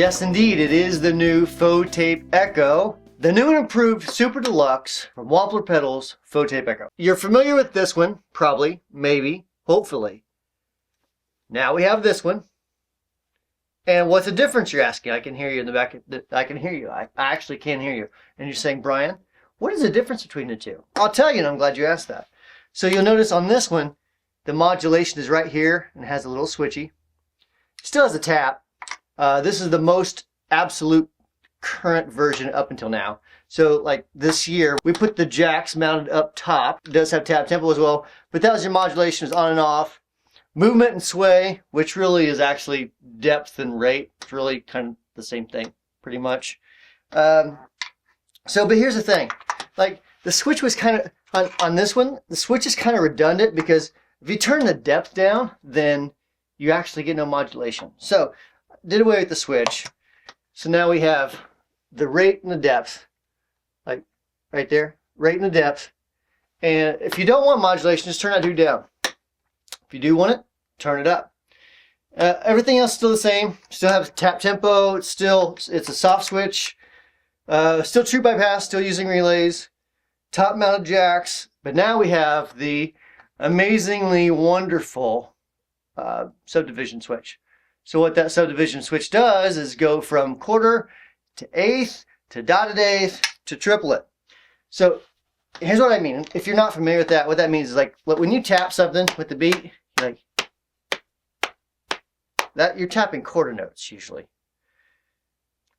Yes, indeed, it is the new Faux Tape Echo, the new and improved Super Deluxe from Wampler Pedals Faux Tape Echo. You're familiar with this one, probably, maybe, hopefully. Now we have this one. And what's the difference, you're asking? I can hear you in the back. I can hear you. I actually can hear you. And you're saying, Brian, what is the difference between the two? I'll tell you, and I'm glad you asked that. So you'll notice on this one, the modulation is right here and has a little switchy. Still has a tap. This is the most absolute current version up until now. So like this year, we put the jacks mounted up top. It does have tap tempo as well, but that was your modulation, is on and off. Movement and sway, which really is actually depth and rate. It's really kind of the same thing, pretty much. But here's the thing. Like the switch was kind of, on this one, the switch is kind of redundant because if you turn the depth down, then you actually get no modulation. So did away with the switch. So now we have the rate and the depth, like right there, rate and the depth. And if you don't want modulation, just turn that dude down. If you do want it, turn it up. Everything else is still the same. Still have tap tempo. It's a soft switch. Still true bypass. Still using relays. Top mounted jacks. But now we have the amazingly wonderful subdivision switch. So what that subdivision switch does is go from quarter to eighth to dotted eighth to triplet. So here's what I mean. If you're not familiar with that, what that means is like when you tap something with the beat, like that, you're tapping quarter notes usually.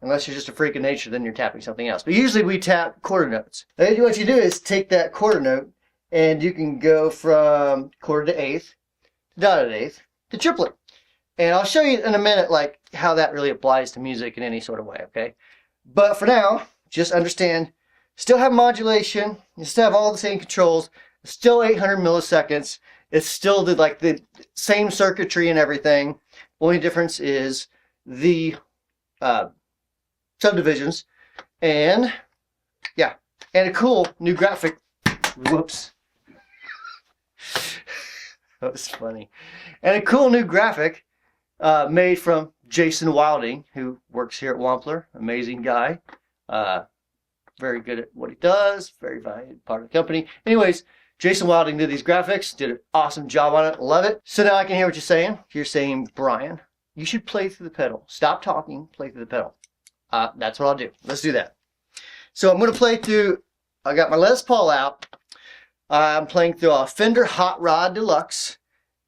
Unless you're just a freak of nature, then you're tapping something else. But usually we tap quarter notes. And what you do is take that quarter note and you can go from quarter to eighth, to dotted eighth, to triplet. And I'll show you in a minute like how that really applies to music in any sort of way, okay? But for now, just understand, still have modulation, you still have all the same controls, it's still 800 milliseconds, it's still the same circuitry and everything. Only difference is the subdivisions and yeah, and a cool new graphic. Whoops. That was funny. And a cool new graphic made from Jason Wilding, who works here at Wampler. Amazing guy. Very good at what he does. Very valued part of the company. Anyways, Jason Wilding did these graphics. Did an awesome job on it. Love it. So now I can hear what you're saying. You're saying, Brian, you should play through the pedal. Stop talking. Play through the pedal. That's what I'll do. Let's do that. So I'm going to play through. I got my Les Paul out. I'm playing through a Fender Hot Rod Deluxe.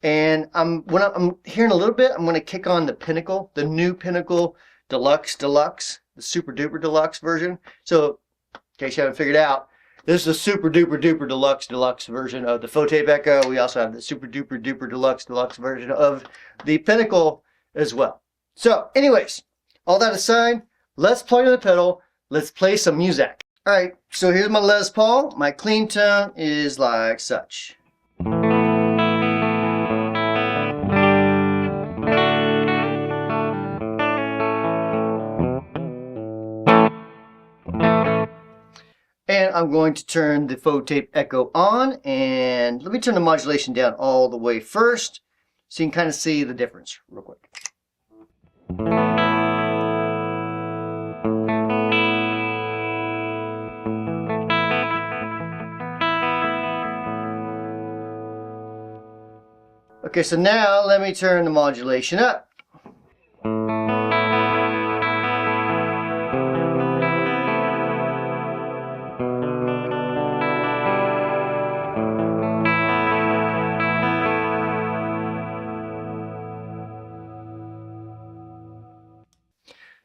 And when I'm hearing a little bit, I'm going to kick on the Pinnacle, the new Pinnacle Deluxe, the Super Duper Deluxe version. So, in case you haven't figured out, this is the Super Duper Duper Deluxe version of the Faux Tape Echo. We also have the Super Duper Duper Deluxe version of the Pinnacle as well. So, anyways, all that aside, let's plug in the pedal. Let's play some music. All right, so here's my Les Paul. My clean tone is like such. And I'm going to turn the Faux Tape Echo on, and let me turn the modulation down all the way first so you can kind of see the difference real quick. Okay, so now let me turn the modulation up.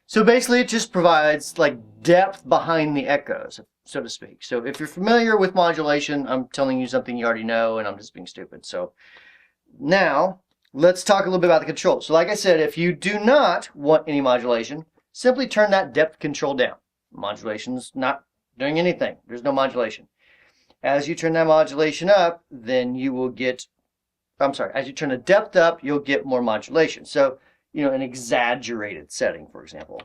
So basically it just provides like depth behind the echoes, so to speak. So if you're familiar with modulation, I'm telling you something you already know and I'm just being stupid. So now let's talk a little bit about the control. So like I said, if you do not want any modulation, simply turn that depth control down. Modulation's not doing anything. There's no modulation. As you turn that modulation up, then you will get, as you turn the depth up, you'll get more modulation. So you know, an exaggerated setting, for example.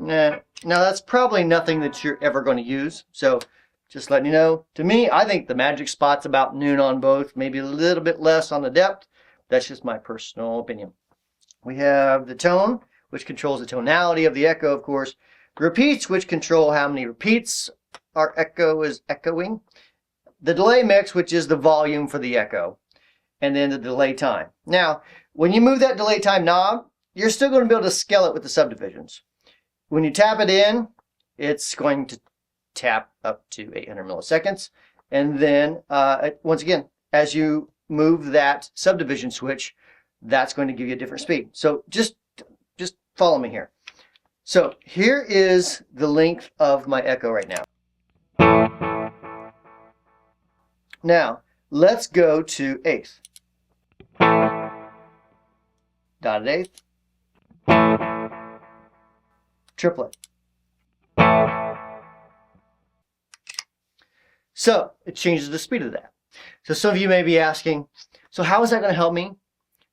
Now that's probably nothing that you're ever going to use. So just letting you know, to me, I think the magic spot's about noon on both, maybe a little bit less on the depth. That's just my personal opinion. We have the tone, which controls the tonality of the echo, of course. The repeats, which control how many repeats our echo is echoing. The delay mix, which is the volume for the echo. And then the delay time. Now, when you move that delay time knob, you're still going to be able to scale it with the subdivisions. When you tap it in, it's going to tap up to 800 milliseconds. And then, once again, as you move that subdivision switch, that's going to give you a different speed. So just follow me here. So here is the length of my echo right now. Now, let's go to eighth. Dotted eighth. Triplet. So it changes the speed of that. So some of you may be asking, so how is that going to help me?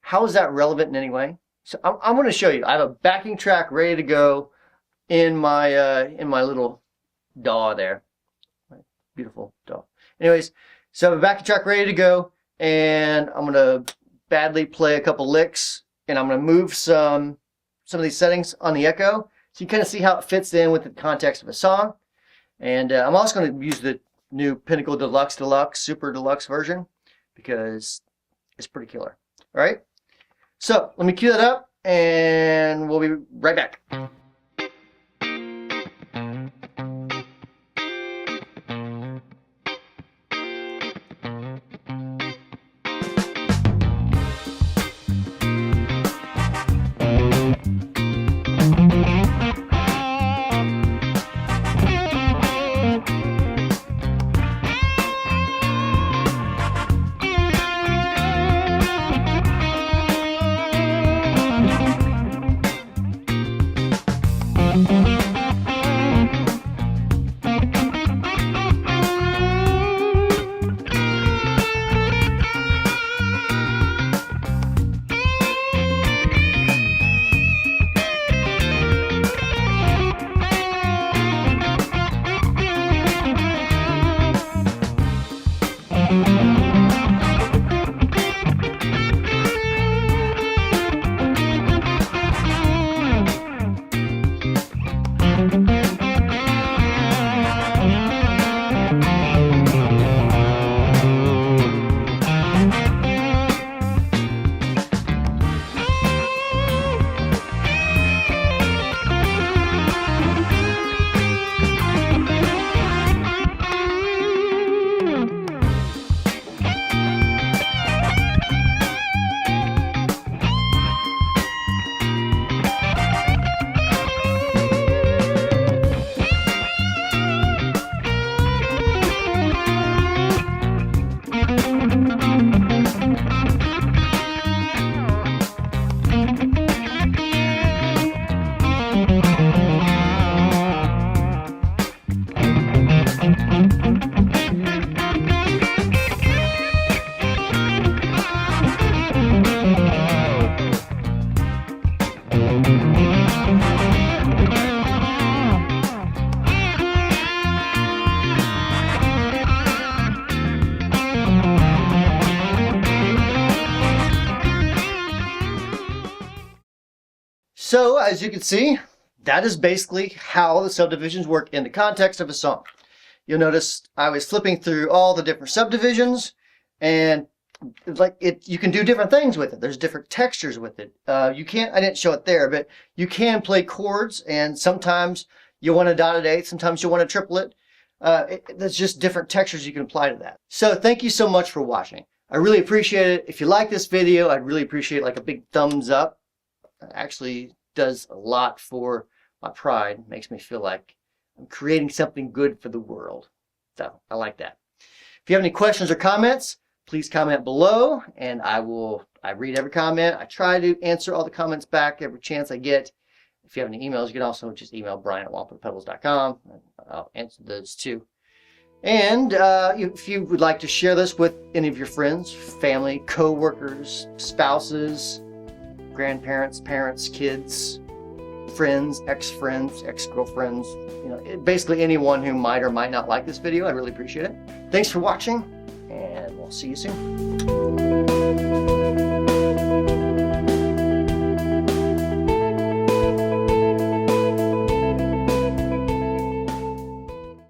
How is that relevant in any way? So I'm going to show you. I have a backing track ready to go in my little DAW there. My beautiful DAW. Anyways, so I have a backing track ready to go, and I'm going to badly play a couple licks, and I'm going to move some of these settings on the echo, so you kind of see how it fits in with the context of a song. And I'm also going to use the new Pinnacle Deluxe, Super Deluxe version, because it's pretty killer. All right, so let me cue that up, and we'll be right back. So as you can see, that is basically how the subdivisions work in the context of a song. You'll notice I was flipping through all the different subdivisions, and you can do different things with it. There's different textures with it. I didn't show it there, but you can play chords, and sometimes you want a dotted eighth, sometimes you want a triplet. There's just different textures you can apply to that. So thank you so much for watching. I really appreciate it. If you like this video, I'd really appreciate like a big thumbs up. It actually does a lot for my pride. It makes me feel like I'm creating something good for the world. So I like that. If you have any questions or comments, please comment below, and I read every comment. I try to answer all the comments back every chance I get. If you have any emails, you can also just email brian@wamplerpedals.com, and I'll answer those too. And if you would like to share this with any of your friends, family, co-workers, spouses, grandparents, parents, kids, friends, ex-friends, ex-girlfriends, you know, basically anyone who might or might not like this video. I'd really appreciate it. Thanks for watching, and we'll see you soon.